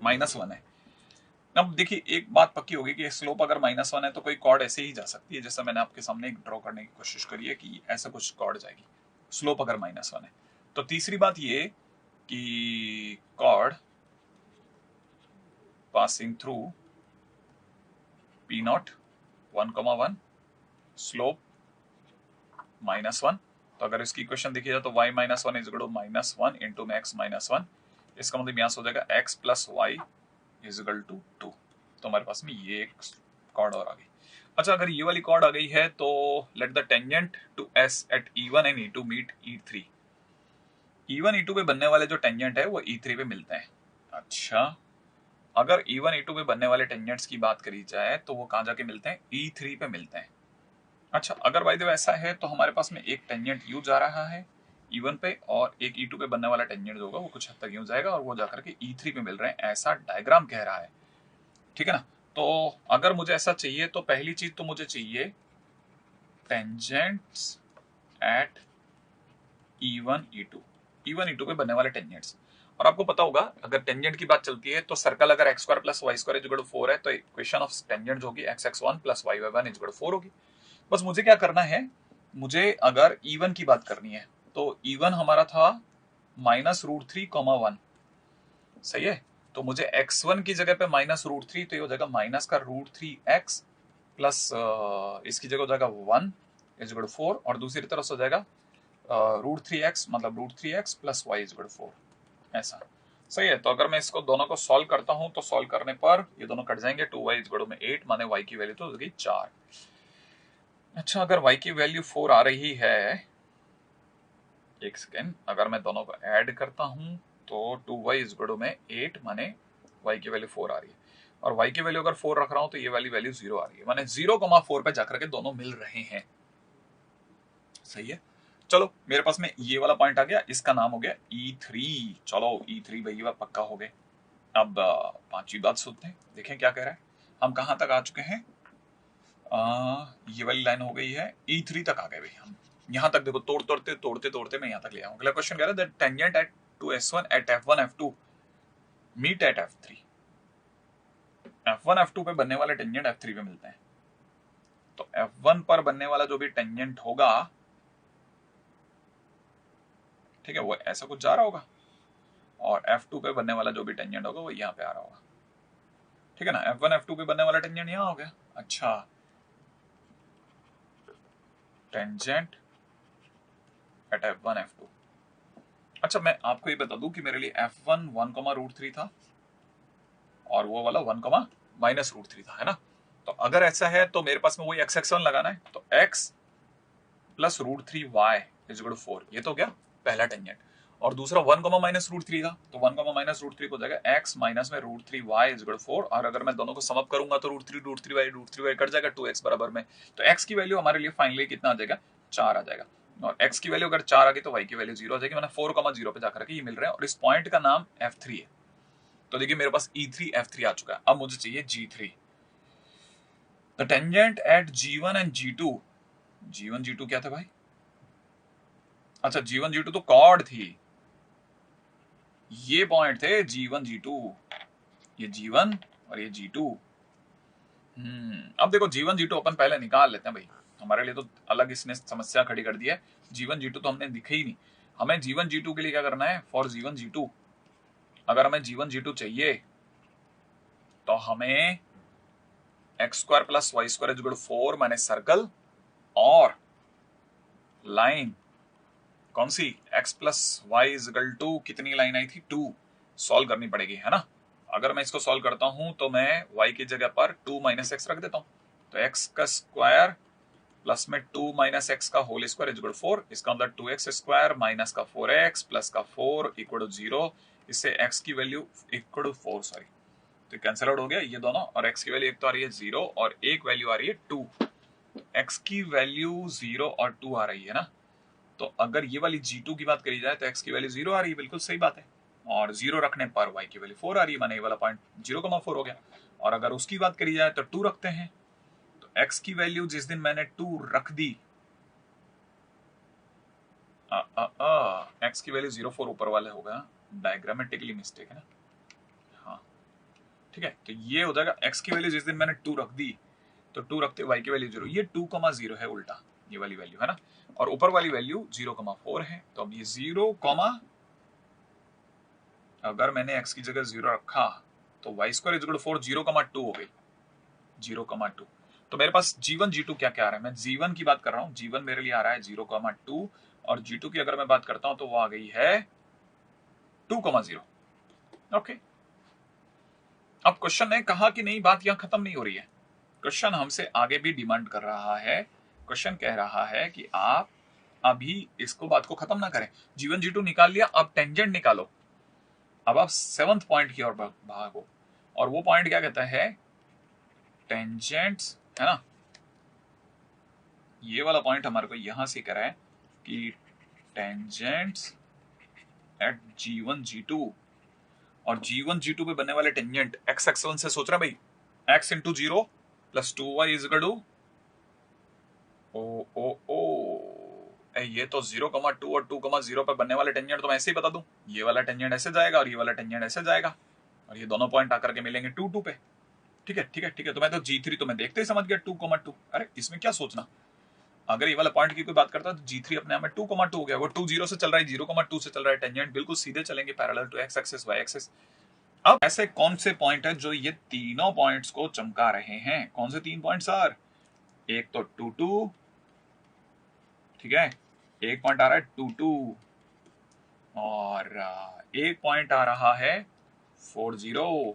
-1 है। अब देखिए एक बात पक्की होगी कि स्लोप अगर -1 है तो कोई कॉर्ड ऐसे ही जा सकती है, जैसा मैंने आपके सामने एक ड्रॉ करने की कोशिश करी है कि ऐसा कुछ कॉर्ड जाएगी स्लोप अगर -1 है। तो तीसरी बात ये कि cord passing through P not 1,1 slope -1। तो अगर इसकी इक्वेशन देखिए जाए तो y -1 is equal to -1 into x -1। इसका मतलब यहाँ से हो जाएगा x plus Y is equal to 2। तो हमारे पास में ये एक कॉर्ड और आ गई। अच्छा अगर ये वाली कॉर्ड आ गई है तो let the tangent to s at E1 and E2 meet E3। E1 E2 पे बनने वाले जो टेंजेंट है वो E3 पे मिलते हैं। अच्छा अगर E1 E2 पे बनने वाले टेंजेंट्स की बात करी जाए तो वो कहाँ जाके मिलते हैं? E3 पे मिलते हैं। अच्छा अगर बाय द वे ऐसा है तो हमारे पास में एक टेंजेंट यू जा रहा है E1 पे और एक E2 पे बनने वाला टेंजेंट जो होगा वो कुछ हद तक यूं जाएगा और वो जाकर के E3 पे मिल रहे हैं, ऐसा डायग्राम कह रहा है। ठीक है ना? तो अगर मुझे ऐसा चाहिए तो पहली चीज तो मुझे चाहिए टेंजेंट्स एट E1 E2 पे बनने वाले टेंजेंट्स। और आपको पता होगा अगर टेंजेंट की बात चलती है तो सर्कल अगर x square plus Y square is equal to 4 है तो इक्वेशन ऑफ टेंजेंट होगी x(1 plus y(1) is equal to 4 होगी। बस मुझे क्या करना है, मुझे अगर E1 की बात करनी है तो E1 हमारा था -√3,1। सही है? तो मुझे x1 की जगह पे -√3 तो ये हो जाएगा माइनस का √3x प्लस इसकी जगह हो जाएगा 1 इज इक्वल टू 4 और दूसरी तरफ से हो जाएगा √3x मतलब √3x plus y is equal to 4। ऐसा सही है? तो अगर मैं इसको दोनों को सॉल्व करता हूं तो सॉल्व करने पर ये दोनों कट जाएंगे। 2y इज इक्वल टू 8 माने y की वैल्यू तो हो जाएगी 4। अच्छा अगर y की वैल्यू 4 आ रही है, एक सेकेंड, अगर मैं दोनों को ऐड करता हूं तो 2y इज इक्वल टू में 8 माने y की वैल्यू 4 आ रही है और y की वैल्यू अगर 4 रख रहा हूं तो ये वाली वैल्यू 0 आ रही है, माने 0,4 पे जाकर के दोनों मिल रहे हैं। सही है? चलो मेरे पास में ये वाला पॉइंट आ गया, इसका नाम हो गया E3। चलो E3 भैया पक्का हो गए। अब पांचवी बात सुनते हैं, देखें क्या कह रहा है। हम कहां तक आ चुके हैं? ये वाली लाइन हो गई है E3 तक आ गए भाई हम। यहां तक देखो तोड़ते मैं यहां तक ले आऊं। अगला क्वेश्चन कह रहा है tangent at to S1 at F1 F2 meet at F3। F1 F2 पे बनने वाले टेंजेंट F3 पे मिलते हैं। तो F1 पर बनने वाला जो भी टेंजेंट होगा, ठीक है, वो ऐसा कुछ जा रहा होगा और F2 पे बनने वाला जो भी टेंजेंट होगा वो यहाँ पे आ रहा होगा। ठीक है ना? F1 F2 पे बनने वाला टेंजेंट यहाँ हो गया। अच्छा टेंजेंट एट F1 F2। अच्छा मैं आपको ये बता दूं कि मेरे लिए F1 1,√3 था और वो वाला 1,-√3 था, है ना? तो अगर ऐसा है तो मेरे पास में वही x(1) लगाना है। तो x plus √3y is equal to 4। ये तो क्या पहला टेंजेंट। और दूसरा 1,-√3 था तो 1,-√3 को जाएगा x माइनस में √3y इज इक्वल टू 4। और अगर मैं दोनों को सम अप करूंगा तो √3 कट जाएगा 2x बराबर में। तो x की वैल्यू हमारे लिए फाइनली कितना आ जाएगा? 4 आ जाएगा। और x की वैल्यू अगर 4 आ गई तो y की वैल्यू 0 आ जाएगी, मैंने 4,0 पे जाकर के ये मिल रहे हैं और इस पॉइंट का नाम F3 है। तो देखिए मेरे पास E3 F3 आ चुका है। अब मुझे चाहिए G3। The tangent at G1 and G2। G1 G2 क्या था भाई? अच्छा G1 G2 तो कॉर्ड थी। ये पॉइंट थे G1 G2, ये G1 और ये G2। अब देखो G1 G2 अपन पहले निकाल लेते हैं भाई, हमारे लिए तो अलग इसने समस्या खड़ी कर दी है। G1 G2 तो हमने दिखे ही नहीं। हमें G1 G2 के लिए क्या करना है? फॉर G1 G2 अगर हमें G1 G2 चाहिए तो हमें x² plus Y square is equal to 4 माने सर्कल और लाइन कौन सी? x plus Y is equal to कितनी लाइन आई थी? 2। सॉल्व करनी पड़ेगी, है ना? अगर मैं इसको सॉल्व करता हूं तो मैं y की जगह पर 2 माइनस एक्स रख देता हूं। तो x का स्क्वायर प्लस में 2 माइनस एक्स का whole square is equal to 4। इसका मतलब 2x स्क्वायर माइनस का 4x प्लस का 4 इक्वल टू 0। इससे x की वैल्यू इक्वल टू 4, सॉरी, तो कैंसिल आउट हो गया ये दोनों। और x की वैल्यू एक तो आ रही है 0 और एक वैल्यू आ रही है 2। x की वैल्यू 0 और 2 आ रही है ना? तो अगर ये वाली G2 की बात करी जाए तो x की वैल्यू 0 आ रही है, बिल्कुल सही बात है। और 0 रखने पर y की वैल्यू 4 आ रही है, माने ये वाला पॉइंट 0,4 हो गया। और अगर उसकी बात करी जाए तो 2 रखते हैं। तो x की वैल्यू जिस दिन मैंने 2 रख दी, x की वैल्यू 0,4 ऊपर वाले होगा, डायग्रामेटिकली मिस्टेक है ना? हाँ ठीक है, तो ये हो जाएगा x की वैल्यू जिस दिन मैंने 2 रख दी तो 2 रखते y की वैल्यू 0, ये 2,0 है उल्टा, ये वाली वैल्यू है ना, और ऊपर वाली वैल्यू 0,4 है। तो अब ये 0, अगर मैंने x की जगह 0 रखा तो y² 4, 0,2 हो गई, 0,2। तो मेरे पास G1 G2 क्या क्या आ रहा है, मैं G1 की बात कर रहा हूँ, G1 मेरे लिए आ रहा है 0,2 और G2 की अगर मैं बात करता हूं तो वो आ गई है 2,0। ओके, अब क्वेश्चन ने कहा कि नहीं बात यहां खत्म नहीं हो रही है, क्वेश्चन हमसे आगे भी डिमांड कर रहा है। क्वेश्चन कह रहा है कि आप अभी इसको बात को खत्म ना करें, G1 G2 निकाल लिया, अब टेंजेंट निकालो। अब आप 7th पॉइंट की ओर भागो, और वो पॉइंट क्या कहता है, टेंजेंट्स, है ना, ये वाला पॉइंट हमारे को यहां से कह रहा है कि टेंजेंट्स एट G1 G2, और G1 G2 पे बनने वाले टेंजेंट x x1 से सोच रहा है भाई, x into 0 plus 2y is equal to ये तो 0,2 और 2,0 पे बनने वाले टेंजेंट तो मैं ऐसे ही बता दूं, ये वाला टेंजेंट ऐसे जाएगा और ये वाला टेंजेंट ऐसे जाएगा, और ये दोनों पॉइंट आकर के मिलेंगे 2 2 पे। ठीक है ठीक है ठीक है, तो मैं तो G3 तो मैं देखते ही समझ गया 2,2। अरे इसमें क्या सोचना, अगर ये वाला पॉइंट की कोई बात करता है तो G3 अपने आप में 2,2 हो गया, वो 2 0 से चल रहा है, 0,2 से चल रहा है, टेंजेंट बिल्कुल सीधे चलेंगे parallel to x axis y axis. अब ऐसे कौन से पॉइंट है जो ये तीनों पॉइंट्स को चमका रहे हैं, कौन से 3 पॉइंट सर, एक तो 2 2, ठीक है, एक पॉइंट आ रहा है 2 2, और एक पॉइंट आ रहा है 4 0,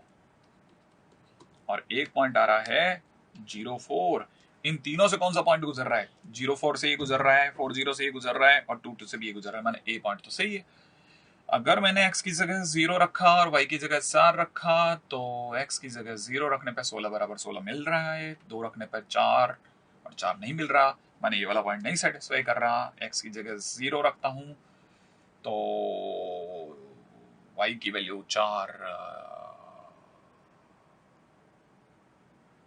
और एक पॉइंट आ रहा है 0 4। इन तीनों से कौन सा पॉइंट गुजर रहा है, 0 4 से ये गुजर रहा है, 4 0 से ये गुजर रहा है, और 2 2 से भी ये गुजर रहा है, माने ए पॉइंट तो सही है। अगर मैंने x की जगह 0 रखा और y की जगह 4 रखा, तो x की जगह 0 रखने पे 16 बराबर 16 मिल रहा है, 2 रखने पे 4 और 4 नहीं मिल रहा, माने ये वाला पॉइंट नहीं सेटिस्फाई कर रहा। x की जगह 0 रखता हूं तो y की वैल्यू 4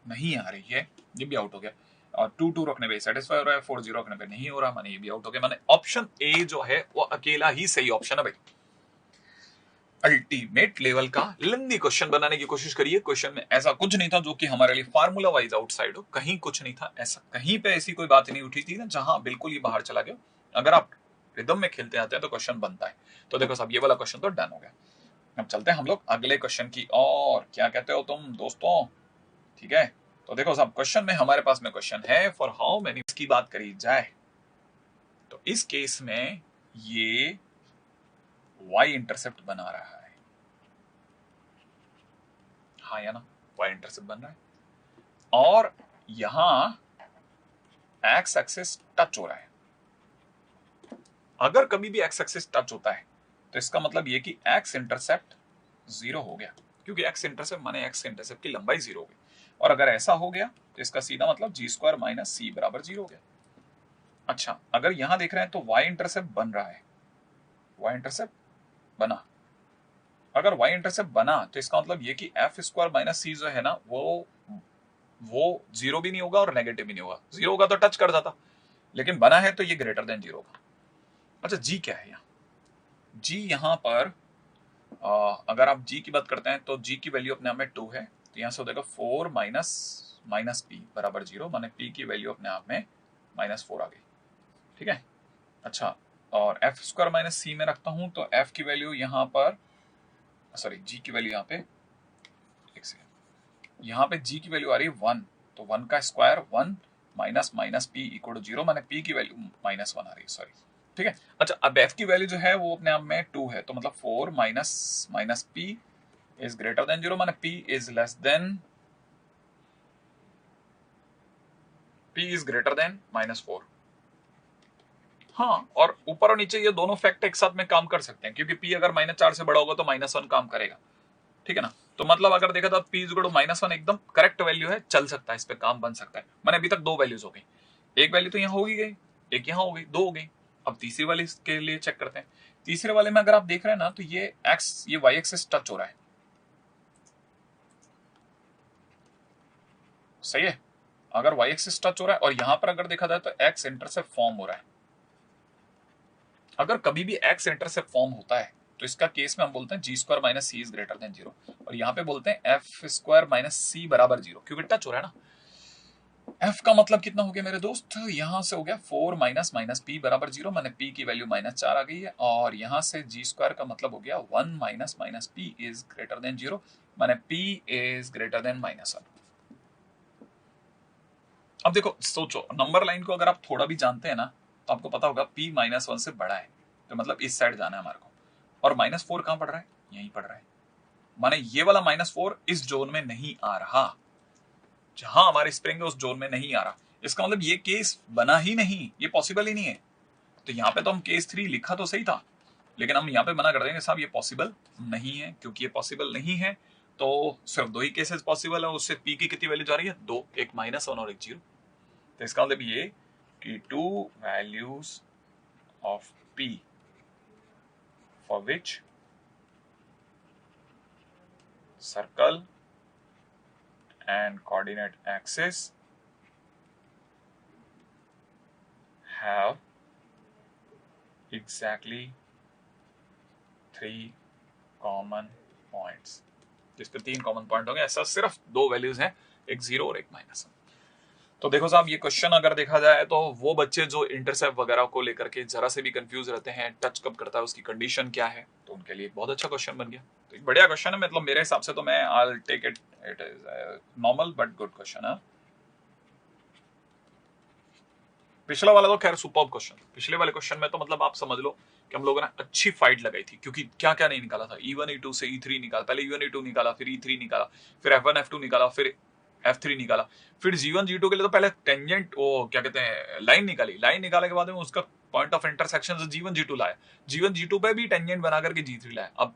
नहीं आ रही है, ये भी आउट हो गया, और 2 2 रखने पे सेटिस्फाई हो रहा है, 4 0 रखने पे नहीं हो रहा, माने ये भी आउट हो गया, माने ऑप्शन ए जो है वो अकेला ही सही ऑप्शन है भाई। अल्टीमेट लेवल का लंबी क्वेश्चन बनाने की कोशिश करिए, क्वेश्चन में ऐसा कुछ नहीं था जो कि हमारे लिए फार्मूला वाइज आउटसाइड हो, कहीं कुछ नहीं था ऐसा, कहीं पे ऐसी कोई बात नहीं उठी थी ना जहां बिल्कुल ही बाहर चला गया। अगर आप रिदम में खेलते आते हैं तो क्वेश्चन बनता है। तो देखो साहब, ये वाला क्वेश्चन तो डन हो गया। अब चलते हैं हम लोग अगले क्वेश्चन की, और क्या कहते हो तुम दोस्तों, ठीक है। तो देखो साहब, क्वेश्चन में हमारे पास में क्वेश्चन है फॉर हाउ मेनी की बात करी जाए, तो इस केस में ये y इंटरसेप्ट बना रहा है, हाँ या ना, y इंटरसेप्ट बन रहा है, और यहां x एक्सिस टच हो रहा है। अगर कभी भी x एक्सिस टच होता है तो इसका मतलब ये कि x इंटरसेप्ट 0 हो गया, क्योंकि x इंटरसेप्ट माने x इंटरसेप्ट की लंबाई 0 हो गई, और अगर ऐसा हो गया तो इसका सीधा मतलब g² माइनस c बराबर 0 हो गया। अच्छा, अगर यहां देख रहे हैं तो y इंटरसेप्ट बन रहा है, y इंटरसेप्ट बना, अगर y इंटरसेप्ट बना तो इसका मतलब ये कि f² माइनस c जो है ना वो 0 भी नहीं होगा और नेगेटिव भी नहीं होगा, 0 होगा तो टच कर जाता, लेकिन बना है तो ये ग्रेटर देन 0 होगा। अच्छा, g क्या है यहाँ, g यहाँ पर अगर आप g की बात करते हैं तो g की वैल्यू अपने आप में 2 है, तो यहाँ से हो जाएगा 4 माइनस p बराबर 0, माने p की वैल्यू अपने आप में -4 आ गई, ठीक है। अच्छा, और f² माइनस c में रखता हूं तो f की वैल्यू यहाँ पर, सॉरी g की वैल्यू यहाँ पे, एक सेकंड, यहाँ पे g की वैल्यू आ रही है 1, तो 1 का square 1 minus p equal to 0, माने p की वैल्यू -1 आ रही है, सॉरी, ठीक है। अच्छा, अब f की वैल्यू जो है वो अपने आप में 2 है, तो मतलब 4 minus p is greater than 0, माने p is less than, p is greater then -4। हाँ, और ऊपर और नीचे ये दोनों फैक्ट एक साथ में काम कर सकते हैं, क्योंकि p अगर -4 से बड़ा होगा तो -1 काम करेगा, ठीक है ना। तो मतलब अगर देखा तो p इक्वल टू -1 एकदम करेक्ट वैल्यू है, चल सकता है, इस पे काम बन सकता है। मैंने अभी तक 2 वैल्यूज हो गई, एक वैल्यू तो यहाँ हो गई, एक यहाँ हो गई, 2 हो गई। अब तीसरी वाले के लिए चेक करते हैं। तीसरे वाले में अगर आप देख रहे हैं ना तो ये y एक्सिस टच हो रहा है, सही है। अगर y एक्सिस टच हो रहा है और यहां पर अगर देखा जाए तो x इंटरसेप्ट फॉर्म हो रहा है। अगर कभी भी x इंटरसेप्ट फॉर्म होता है तो इसका केस में हम बोलते हैं G square minus C is greater than 0, और यहाँ पे बोलते हैं एफ स्क्वायर माइनस सी बराबर 0, क्योंकि टच हो रहा है ना। एफ का मतलब कितना हो गया मेरे दोस्त, यहां से हो गया 4 माइनस माइनस पी बराबर 0, मैंने पी की वैल्यू -4 आ गई है, और यहां से जी स्क्वायर का मतलब हो गया 1 minus minus P is greater than 0, मैंने पी इज ग्रेटर देन -1। अब देखो सोचो, नंबर लाइन को अगर आप थोड़ा भी जानते हैं ना, तो आपको पता होगा p -1 से बड़ा है, तो मतलब इस साइड जाना है हमारे को, और -4 कहां पड़ रहा है, यहीं पड़ रहा है, माने ये वाला -4 इस जोन में नहीं आ रहा, जहां हमारे स्प्रिंग है उस जोन में नहीं आ रहा, इसका मतलब ये केस बना ही नहीं, ये पॉसिबल ही नहीं है। तो यहाँ पे तो हम केस 3 लिखा तो सही था, लेकिन हम यहाँ पे मना कर देंगे साहब ये पॉसिबल नहीं है, क्योंकि ये पॉसिबल नहीं है तो सिर्फ 2 ही केसेस पॉसिबल है, उससे पी की कितनी वैल्यू जा रही है, 2, एक -1 और एक 0। तो इसका मतलब ये कि 2 values of p for which circle and coordinate axis have exactly 3 common points, जिस पे 3 कॉमन पॉइंट होंगे, ऐसा सिर्फ 2 वैल्यूज हैं, एक 0 और एक -1। तो देखो साहब, ये क्वेश्चन अगर देखा जाए तो वो बच्चे जो इंटरसेप्ट वगैरह को लेकर के जरा से भी कंफ्यूज रहते हैं, टच कब करता है, उसकी कंडीशन क्या है, तो उनके लिए एक बहुत अच्छा क्वेश्चन बन गया। तो एक बढ़िया क्वेश्चन है, मतलब मेरे हिसाब से तो मैं I will take it, it is normal but good question है। पिछला वाला तो खैर सुपर्ब क्वेश्चन, पिछले वाले क्वेश्चन में तो मतलब आप समझ लो कि हम लोगों ने अच्छी फाइट लगाई थी, क्योंकि क्या क्या नहीं निकाला था, E1 E2 से E3 निकाला, पहले E1 E2 निकाला, फिर E3 निकाला, फिर F1 F2 निकाला, फिर F3 निकाला, फिर G1 G2 के लिए तो पहले टेंजेंट, वो क्या कहते हैं, लाइन निकाली, लाइन निकालने के बाद में उसका पॉइंट ऑफ इंटरसेक्शन से G1 G2 लाया, G1 G2 पे भी टेंजेंट बना करके G3 लाया। अब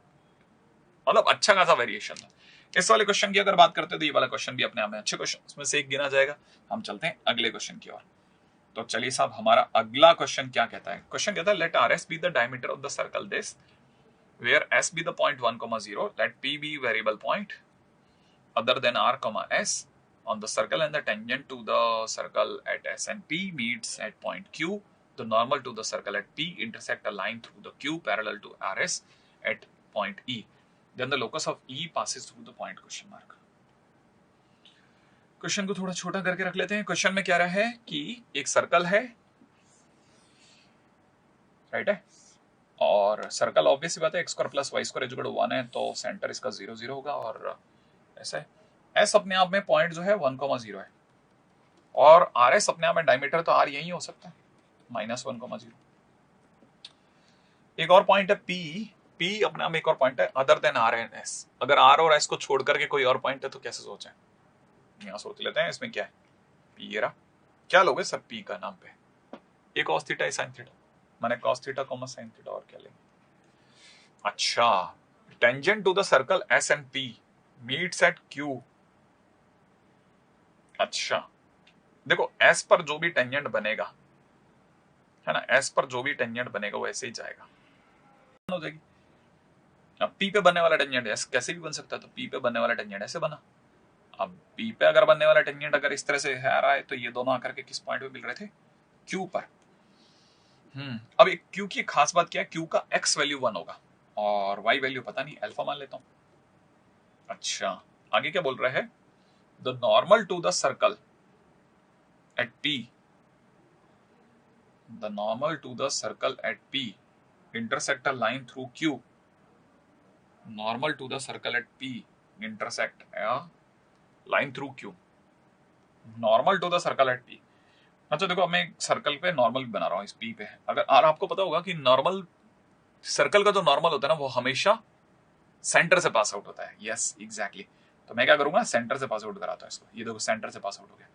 मतलब अच्छा खासा वेरिएशन था। इस वाले क्वेश्चन की अगर बात करते तो ये वाला क्वेश्चन भी अपने आप में अच्छे क्वेश्चन में से एक गिना जाएगा। हम चलते हैं अगले क्वेश्चन की ओर। तो चलिए साहब, हमारा अगला क्वेश्चन क्या कहता है, क्वेश्चन कहता है let RS be the diameter of the circle this where S be the point 1,0, let P be variable point other than R, S on the circle and the tangent to the circle at S and P meets at point Q. The normal to the circle at P intersect a line through the Q parallel to RS at point E. Then the locus of E passes through the point question mark. Question को थोड़ा छोटा करके रख लेते हैं। Question में क्या रहा है कि एक सर्कल है, राइट है, और सर्कल ऑब्वियस बात है x² + y² 1 है, तो सेंटर इसका 0 0 होगा, और ऐसा है। S अपने आप में पॉइंट जो है 1,0 है, और RS अपने आप में डायमीटर, तो R यही हो सकता है, -1,0। एक और पॉइंट है P अपने आप में एक और पॉइंट है other than R and S। अगर R और S को छोड़ करके कोई और पॉइंट है तो कैसे सोचें, यहाँ सोच लेते हैं। इसमें क्या है, P ये रहा, क्या लोगे सर P का नाम पे, एक cos थीटा sin थीटा, माने cos थीटा, sin थीटा, और क्या लेंगे। अच्छा, tangent to the circle S and P meets at Q। अच्छा देखो, S पर जो भी टेंजेंट बनेगा, है ना, S पर जो भी टेंजेंट बनेगा वो ऐसे ही जाएगा, हो जाएगी। अब P पे बनने वाला टेंजेंट S कैसे भी बन सकता है, तो P पे बनने वाला टेंजेंट ऐसे बना। अब P पे अगर बनने वाला टेंजेंट अगर इस तरह से है रहा है, तो ये दोनों आकर के किस पॉइंट पे मिल रहे थे, Q पर। अब एक Q की खास बात क्या है, Q का X वैल्यू 1 होगा और Y वैल्यू पता नहीं, अल्फा मान लेता हूं। अच्छा, आगे क्या बोल रहा है, the normal to the circle at P, the normal to the circle at P intersect a line through Q. Normal to the circle at P intersect a line through Q. Normal to the circle at P. अच्छा देखो, मैं एक circle पे normal बना रहा हूँ इस P पे। अगर और आपको पता होगा कि नॉर्मल सर्कल का जो नॉर्मल होता है ना, वो हमेशा सेंटर से पास आउट होता है। Yes exactly. तो मैं क्या करूंगा, सेंटर से पास आउट कराता हूँ इसको। ये देखो, सेंटर से पास आउट हो गया।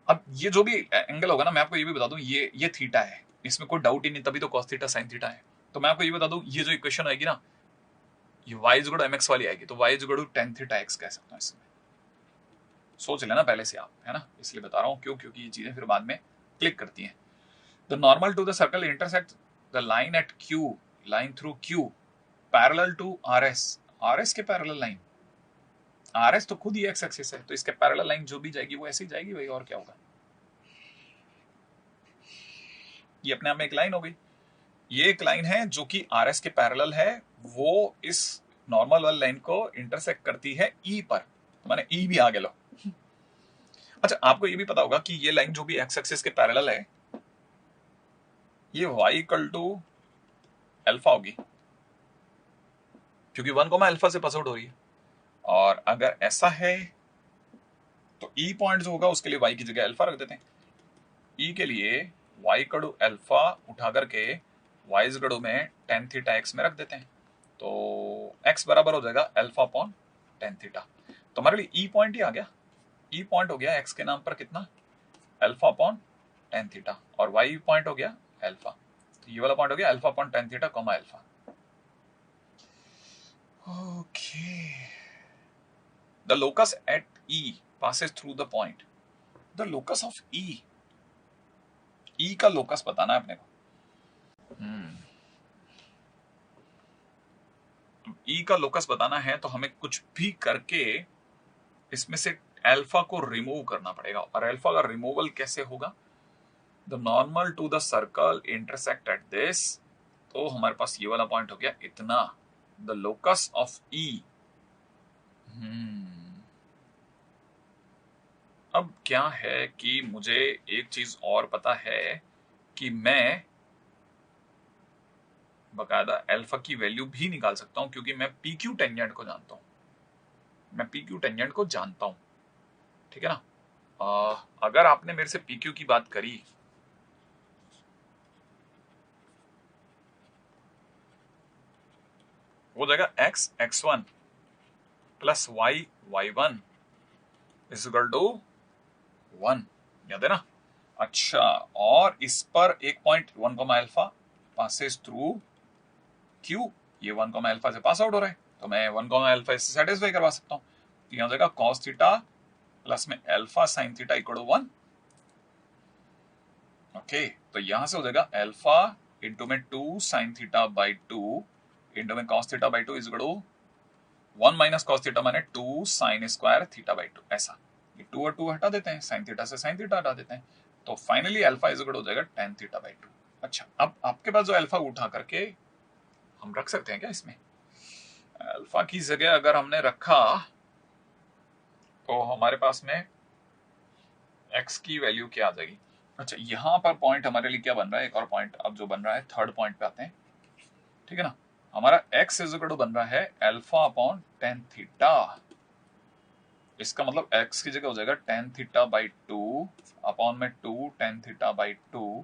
अब ये जो भी एंगल होगा ना, मैं आपको ये भी बता दूं, ये थीटा है, इसमें कोई डाउट ही नहीं, तभी तो cos थीटा sin थीटा है। तो मैं आपको ये बता दूं, ये जो इक्वेशन आएगी ना, ये y = mx वाली आएगी, तो y = tan थीटा x कह सकता हूं। इसमें सोच लेना पहले से आप, है ना, इसलिए बता रहा हूं क्यों, क्योंकि ये चीजें फिर बाद में क्लिक करती हैं। The normal to the circle intersect the line at Q, line through Q parallel to RS, RS के पैरेलल लाइन, RS तो खुद ही x एक्सिस है, तो इसके पैरेलल लाइन जो भी जाएगी वो ऐसे ही जाएगी भाई, और क्या होगा। ये अपने आप में एक लाइन हो गई। ये एक लाइन है जो कि आर एस के पैरेलल है, वो इस नॉर्मल वाली लाइन को इंटरसेक्ट करती है ई पर, माने ई भी आगे लो। अच्छा, आपको ये भी पता होगा कि ये लाइन जो भी एक्स एक्सिस के पैरेलल है, ये y इक्वल टू अल्फा होगी, क्योंकि 1, अल्फा से पास आउट हो रही है। और अगर ऐसा है तो ई पॉइंट जो होगा उसके लिए y की जगह अल्फा रख देते हैं। ई के लिए y इक्वल टू अल्फा उठा करके y इज इक्वल में tan थीटा x में रख देते हैं, तो x बराबर हो जाएगा अल्फा अपॉन tan थीटा। तो हमारे लिए ई पॉइंट ही आ गया। ई पॉइंट हो गया x के नाम पर कितना, अल्फा अपॉन tan थीटा, और y पॉइंट हो गया अल्फा, तो ये वाला पॉइंट हो गया alpha upon tan theta comma alpha. Okay, the locus at E passes through the point. The locus of E, E का लोकस बताना है अपने को। E का लोकस बताना है तो हमें कुछ भी करके इसमें से अल्फा को रिमूव करना पड़ेगा। और अल्फा का रिमूवल कैसे होगा, the normal to the circle intersect at this, तो हमारे पास ये वाला पॉइंट हो गया इतना, द लोकस ऑफ E। अब क्या है कि मुझे एक चीज और पता है कि मैं बकायदा अल्फा की वैल्यू भी निकाल सकता हूं, क्योंकि मैं पी क्यू टेंजेंट को जानता हूं, मैं पी क्यू टेंजेंट को जानता हूं, ठीक है ना। अगर आपने मेरे से पी क्यू की बात करी, वो जाएगा x x1 plus y y1 is equal to 1, याद है ना। अच्छा, और इस पर एक point 1, alpha passes through Q, ये 1, अल्फा से पास आउट हो रहा है, तो मैं 1, अल्फा इससे सेटिस्फाई करवा सकता हूं। तो यहां हो जाएगा कॉस थीटा प्लस में alpha sine theta equal to 1। Okay, तो यहां से हो जाएगा अल्फा इंटू में 2 साइन थीटा बाई 2 इंटू में cos theta by 2 is equal to 1 minus cos theta माने 2 साइन स्क्वायर थीटा बाई 2। ऐसा, ये 2 और 2 हटा देते हैं, साइन थीटा से साइन थीटा हटा देते हैं, तो फाइनली अल्फा इज इक्वल हो जाएगा tan थीटा बाई 2। अच्छा, अब आपके पास जो अल्फा उठा करके हम रख सकते हैं क्या इसमें, अल्फा की जगह अगर हमने रखा तो हमारे पास में x की वैल्यू क्या आ जाएगी। अच्छा, यहां पर पॉइंट हमारे लिए क्या बन रहा है, एक और पॉइंट अब जो बन रहा है, थर्ड पॉइंट पे आते हैं, ठीक है ना। हमारा x इज इक्वल टू बन रहा है अल्फा अपॉन tan थीटा, इसका मतलब x की जगह हो जाएगा tan थीटा बाई 2 अपॉन में 2 tan थीटा बाई 2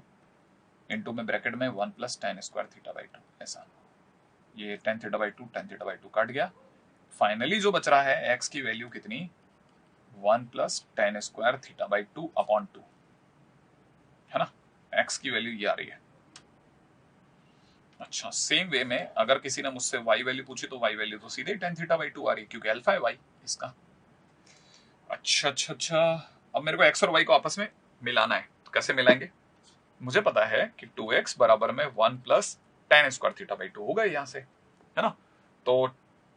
इंटू में ब्रैकेट में 1 plus tan square theta by 2। ऐसा, ये tan theta by 2 tan theta by 2 काट गया। फाइनली जो बच रहा है x की वैल्यू कितनी, 1 plus tan square theta by 2 upon 2, है ना। x की वैल्यू ये आ रही है। अच्छा, सेम वे में अगर किसी ने मुझसे y वैल्यू पूछी तो y वैल्यू तो सीधे tan थीटा बाई 2 आ रही है, क्योंकि अल्फा है y इसका। अच्छा, अब मेरे को x और y को आपस में मिलाना है, तो कैसे मिलाएंगे। मुझे पता है कि 2x बराबर में 1 plus tan square theta by 2 होगा यहाँ से, है ना। तो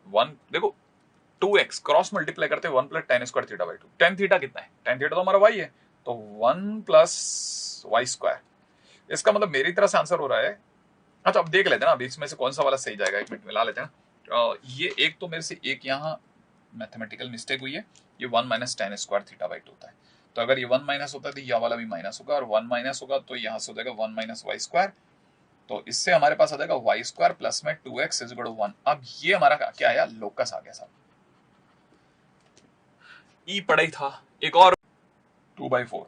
1 देखो, 2x क्रॉस मल्टीप्लाई करते हैं 1 plus tan square theta by 2, tan theta कितना है, tan थीटा तो हमारा y है, तो 1 प्लस वाई स्क्वायर। इसका मतलब मेरी तरह से आंसर हो रहा है। अच्छा, अब देख लेते हैं ना अभी इसमें से कौन सा वाला सही जाएगा, एक मिनट मिला लेते हैं ना। ये एक तो मेरे से एक यहाँ मैथमेटिकल मिस्टेक हुई है, ये 1 minus tan square theta by 2 होता है, तो अगर ये 1 माइनस होता है तो यह वाला भी माइनस होगा, और 1 माइनस होगा तो यहाँ से हो जाएगा 1 माइनस वाई स्क्वायर, तो इससे हमारे पास आ जाएगा वाई स्क्वायर प्लस में 2x इज इक्वल टू 1। अब ये हमारा क्या आया, लोकस आ गया साहब। ई पढ़ा ही था, एक और 2/4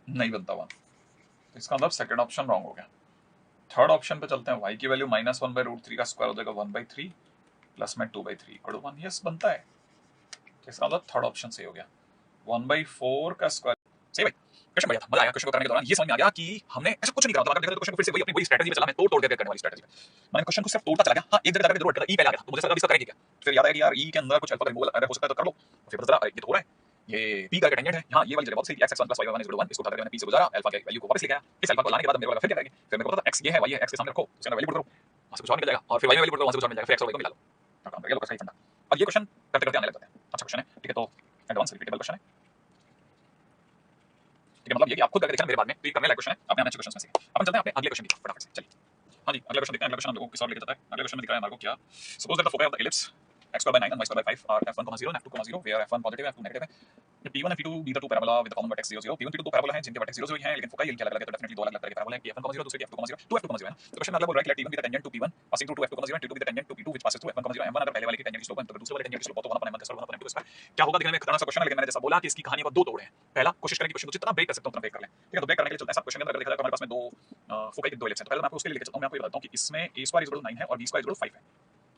नहीं बनता 1, तो इसका मतलब सेकंड ऑप्शन रॉन्ग हो गया। थर्ड ऑप्शन पे चलते हैं, y की वैल्यू -1/√3 का स्क्वायर हो जाएगा 1/3 प्लस में 2/3 इक्वल टू 1। यस, बनता है, तो इसका मतलब थर्ड ऑप्शन सही हो गया, 1/4 का स्क्वायर। सही भाई, क्वेश्चन बढ़िया था, मजा आया क्वेश्चन को करने के दौरान। ये समझ में आ गया कि हमने ऐसा कुछ नहीं करा था, क्वेश्चन को फिर से वही अपनी वही स्ट्रेटजी पे चला, मैं तोड़ करके करने वाली स्ट्रेटजी पे मैंने क्वेश्चन को सिर्फ तोड़ता चला गया। हाँ, एक जगह जाकर जरूर अटका, ई पहले आ गया, तो मुझे लगा इसका करेंगे क्या, फिर याद आया कि यार ई के अंदर कुछ अल्फा का रिमूवल अगर हो सकता है तो कर लो, फिर पता चला ये तो हो रहा है, ये p का टेंजेंट है। यहाँ ये वाली जगह बहुत सही, x x1 plus y1 equal to 1, इसको उठा करके मैंने p से गुजारा, अल्फा के वैल्यू को वापस लेके आया, इस अल्फा को लाने के बाद मेरे को फिर क्या करेंगे, फिर मेरे को पता x ये है, y है, x के सामने रखो, उसका वैल्यू पुट करो, वहां से कुछ और निकल जाएगा, और फिर y में वैल्यू पुट करो, वहां से कुछ और मिल जाएगा, फिर x और y को मिला लो, काम कर गया लोकस का ही फंडा। अब ये क्वेश्चन करते करते आने लग जाते हैं। अच्छा क्वेश्चन है, ठीक है, तो एडवांस रिपीटेबल क्वेश्चन है, ठीक है, मतलब ये कि आप खुद करके देखना मेरे बाद में, तो ये करने लायक क्वेश्चन है, अपने अच्छे क्वेश्चन में से अपन चलते हैं अपने अगले क्वेश्चन की तरफ फटाफट से, चलिए। अगला क्वेश्चन देखते हैं। अगला क्वेश्चन हम लोगों को किस और लेके जाता है। अगला क्वेश्चन में दिख रहा है हमारे को क्या, suppose that the foci of the ellipse x square by 9 and y square by 5 are f1, 0 and f2, 0 where f1 positive है f2 नेगेटिव है। p1 and p2 be the two parabola with the common vertex 0 0। p1 p2 दो parabola हैं जिनके vertex 0 0 हैं, लेकिन फोकी इनके अलग अलग है, तो डेफिनेटली दो अलग अलग तरह के पैराबोला हैं कि f1, 0 दूसरे की f2, 0 2 f2, 0 है ना। तो क्वेश्चन मतलब बोल रहा है कि let t1 be the tangent to p1 passing through 2 f2, 0 and t2 be the tangent to p2 which passes through f1, 0 m1 अगर पहले वाले की टेंजेंट की स्लोप है तो दूसरे वाले टेंजेंट की स्लोप तो 1 m1 का स्क्वायर 1 m2 का स्क्वायर। क्या होगा दिखने में खतरनाक सा क्वेश्चन है, लेकिन मैंने जैसा बोला कि इसकी कहानी को दो तोड़ हैं। पहला कोशिश करें कि क्वेश्चन को जितना ब्रेक कर सकते हो उतना ब्रेक कर लें, ठीक है। तो ब्रेक करने के लिए चलते हैं। सब क्वेश्चन के अंदर देखा जाए तो हमारे पास में दो फोकी के दो इलिप्स हैं। तो पहले मैं आपको उसके लिए लेके चलता हूं। मैं आपको ये बताता हूं कि इसमें a स्क्वायर 9 है और b स्क्वायर 5 है।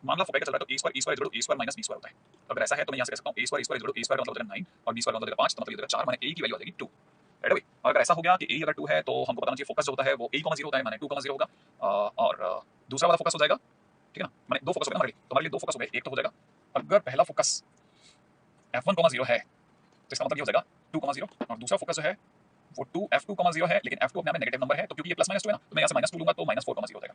मान लो फोकी का चल रहा है तो a square a square minus b square होता है। तो अगर ऐसा है तो मैं यहां से कह सकता हूं a स्क्वायर a स्क्वायर मतलब हो जाएगा 9 और b स्क्वायर मतलब हो जाएगा 5, तो मतलब ये हो जाएगा 4, माने a की वैल्यू आ जाएगी 2। राइट भाई। और अगर ऐसा हो गया कि a अगर 2 है तो हमको बताना चाहिए फोकस जो होता है वो a, 0 होता है, माने 2, 0 होगा। और दूसरा वाला फोकस हो जाएगा, ठीक है ना, माने दो फोकस हो गए हमारे लिए। तो हमारे लिए दो फोकस हो गए। एक तो हो जाएगा अगर पहला फोकस f1, 0 है तो इसका मतलब ये हो जाएगा 2, 0 और दूसरा फोकस जो है वो 2 f2, 0 है, लेकिन f2 अपने आप में नेगेटिव नंबर है, तो क्योंकि ये प्लस माइनस 2 है ना, तो मैं यहां से -2 लूंगा तो -4, 0 हो जाएगा।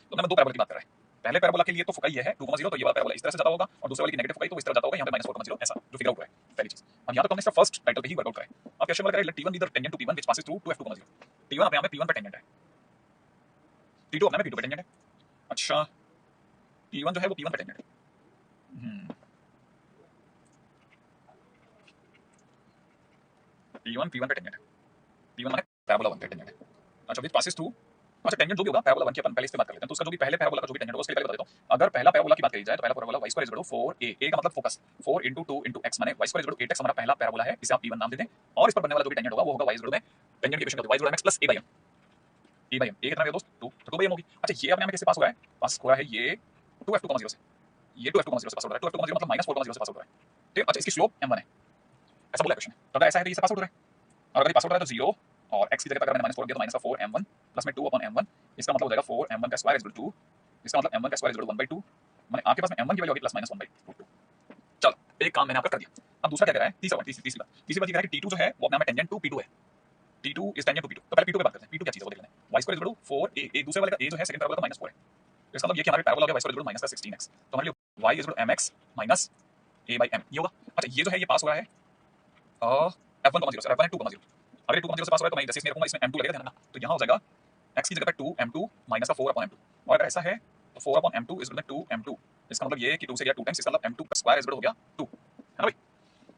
तो मैं दो पैराबोला की बात कर रहा है। पहले पैराबोला के लिए तो फोकाई ये है 2, 0, तो ये वाला पैराबोला इस तरह से जाता होगा और दूसरे वाले की नेगेटिव फोकाई तो इस तरह जाता होगा, यहां पे -4, 0 ऐसा जो फिगर आउट हुआ है पहली चीज। अब यहां तक हमने सिर्फ फर्स्ट टाइटल पे ही वर्कआउट करा है। अब क्वेश्चन वर्क करें let t1 be the tangent to p1 which passes through 2 f2, 0। t1 अपने आप में p1 पे टेंजेंट है, t2 अपने आप में p2 पे टेंजेंट है। अच्छा t1 जो है वो p1 पे टेंजेंट है। p1 p1 पे टेंजेंट है। p1 माने पैराबोला 1 पे टेंजेंट है। अच्छा विच पासेस थ्रू, अच्छा टेंजेंट जो भी होगा पैराबोला 1 की अपन पहले इससे बात कर लेते हैं। तो उसका जो भी पहले पैराबोला का जो भी टेंजेंट होगा उसके पहले बता देता हूं। अगर पहला पैराबोला की बात करी जाए तो पहला parabola y square 4a, a का मतलब फोकस 4 * 2 * x माने y स्क्वायर 8x हमारा पहला पैराबोला है, इसे आप p1 नाम दे दें। और इस पर बनने वाला जो भी टेंजेंट होगा वो होगा y में टेंजेंट की equation y mx + a/m। a/m a कितना है दोस्त 2, तो 2/m होगी। अच्छा ये अपने आप में किससे पास हो रहा है, पास हो रहा है ये 2f2, 0 से, ये 2f2, 0 से पास हो रहा है। 2f2, 0 मतलब -4, 0 से पास हो रहा है, ठीक है। अच्छा इसकी स्लोप m1 है, ऐसा बोला क्वेश्चन। तो अगर ऐसा है तो ये से पास आउट हो रहा है, और अगर ये पास आउट हो रहा है तो 0 और x की जगह पर अगर मैंने -4 दिया तो -4 m1 प्लस में 2/m1, इसका मतलब हो जाएगा 4 m1 का स्क्वायर 2, इसका मतलब m1 का स्क्वायर 1/2, माने आपके पास में m1 की वैल्यू होगी प्लस -1/2। चलो एक काम मैंने आपका कर दिया। अब दूसरा क्या कह रहा है, तीसरी बात ये कह रहा है कि t2 जो है वो अपने आप में टेंजेंट टू p2 है। t2 is tangent to p2। तो पहले p2 पे बात करते हैं। p2 क्या चीज है वो देख लेते हैं। y स्क्वायर 4a, a दूसरे वाले का a जो है सेकंड पैराबोला का -4 है, तो इसका मतलब ये कि हमारे पैराबोला हो गया y स्क्वायर -16x, तो हमारे लिए y mx minus a/m ये होगा। अच्छा ये जो है ये पास हो रहा है f1, 0 से, f1 है 2, 0। अगर ये 2, 0 से पास हो रहा है तो मैं इंटरसेक्स में रखूंगा, इसमें m2 लगेगा, ध्यान रखना। तो यहाँ हो जाएगा x की जगह पे 2m2 माइनस का 4/m2, और अगर ऐसा है तो 4/m2 is equal to 2m2। इसका मतलब ये है कि 2 से गया 2 टाइम्स, इसका मतलब m2 का स्क्वायर इज इक्वल हो गया 2, है ना भाई।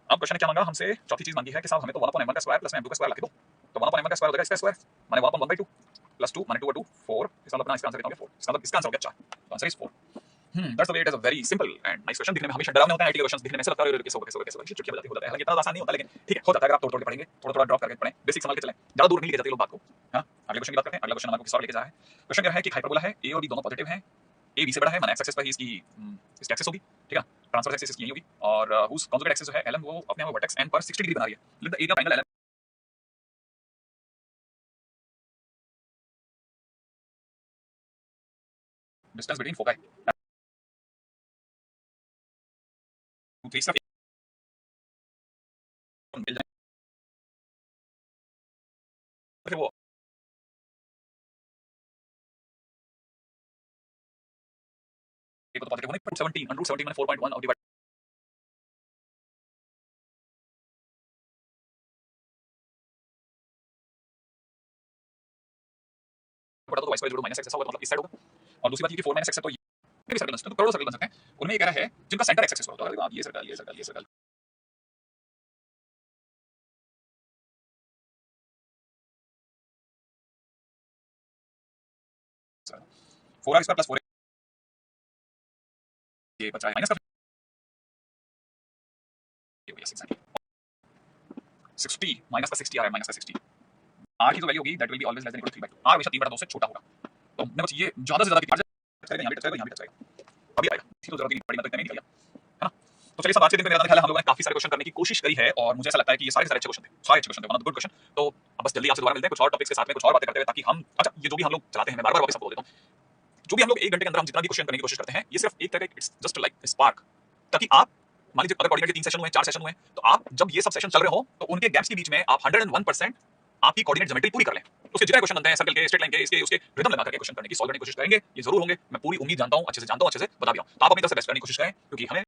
अब क्वेश्चन ने क्या मांगा हमसे, चौथी चीज मांगी है कि साहब हमें तो 1/m1 का स्क्वायर प्लस में m2 का स्क्वायर लगा दो। तो 1/m1 का स्क्वायर हो जाएगा इसका स्क्वायर, माने 1/1/2 प्लस 2 माने 2/2 4, इसका मतलब अपना इसका आंसर कितना हो गया 4, इसका मतलब इसका आंसर हो गया 4। तो answer is 4। That's the way it is a very simple and nice question. दिखने में हमेशा डरावने होते हैं, आईटी के क्वेश्चंस दिखने में ऐसा लगता है कैसे होगा चुटकी बजाती हो जाता है, हालांकि इतना आसान नहीं होता, लेकिन ठीक है हो जाता है अगर आप तोड़ तोड़ के पढ़ेंगे, थोड़ा थोड़ा ड्रॉप करके पढ़ें, बेसिक समझ के चलें, ज्यादा दूर नहीं ले जाते लोग बात को। हां अगले क्वेश्चन की बात करते हैं। अगला क्वेश्चन हमारे को किस और लेके जा रहा है। क्वेश्चन क्या है कि हाइपरबोला है, ए और बी दोनों पॉजिटिव हैं, ए बी से बड़ा है, माने एक्स एक्सिस पर ही इसकी एक्सिस होगी, ठीक है, ट्रांसवर्स एक्सिस इसकी यही होगी, और हुज कॉन्जुगेट एक्सिस जो है ln वो अपने आप वर्टेक्स n पर 60 डिग्री बना रही है। Let the area final ln distance between foci two three सब मिल जाए, फिर वो एक तो पॉजिटिव होने पर 17 √17 माने 4.1 और डिवाइड बटा तो y स्क्वायर -x ऐसा होगा, तो मतलब इस साइड होगा। और दूसरी बात ये कि 4 - x है तो ये भी सर्कल बन सकते हैं, तो करोड़ों सर्कल बन सकते हैं। उनमें ये कह रहा है जिनका सेंटर x एक्सिस हो, तो अगर आप ये सर्कल ये सर्कल ये सर्कल 4r स्क्वायर प्लस 4 ये बचा है माइनस का, ये हो गया 60 माइनस का 60 आ रहा है, माइनस का 60। r की जो वैल्यू होगी that will be always less than equal to 3/2, r हमेशा 3/2 से छोटा होगा। तो मेरे को चाहिए ज्यादा से ज्यादा कितना टच करेगा, यहां भी टच करेगा, यहां भी टच करेगा, अभी आएगा, इसी तो जरूरत ही नहीं पड़ी, मैं तो इतना नहीं निकल गया, है ना। तो चलिए सब आज के दिन पे मेरा ख्याल है हम लोगों ने काफी सारे क्वेश्चन करने की कोशिश करी है, और मुझे ऐसा लगता है कि ये सारे अच्छे क्वेश्चन थे, सारे अच्छे क्वेश्चन थे, one of the good question. तो अब बस जल्दी आपसे दोबारा मिलते हैं कुछ और टॉपिक्स के साथ में, कुछ और बातें करते हुए, ताकि हम अच्छा ये जो भी हम लोग चलाते हैं, मैं बार-बार वापस आपको बोल देता हूं, जो भी हम लोग 1 घंटे के अंदर हम जितना भी क्वेश्चन करने की कोशिश करते हैं, ये सिर्फ एक तरह का इट्स जस्ट लाइक स्पार्क, ताकि आप मान लीजिए अगर कोऑर्डिनेट के 3 सेशन हुए, 4 सेशन हुए, तो आप जब ये सब सेशन चल रहे हो तो उनके गैप्स के बीच में आप 101% आपकी कोऑर्डिनेट ज्योमेट्री पूरी कर लें। उसके जितने क्वेश्चन बनते हैं सर्कल के, स्ट्रेट लाइन के, इसके उसके रिदम लगा करके क्वेश्चन करने की, सॉल्व करने की कोशिश करेंगे, ये जरूर होंगे, मैं पूरी उम्मीद जानता हूं, अच्छे से जानता हूं, अच्छे से बता भी रहा हूं। तो आप अपनी तरफ से बेस्ट करने की कोशिश करें, क्योंकि हमें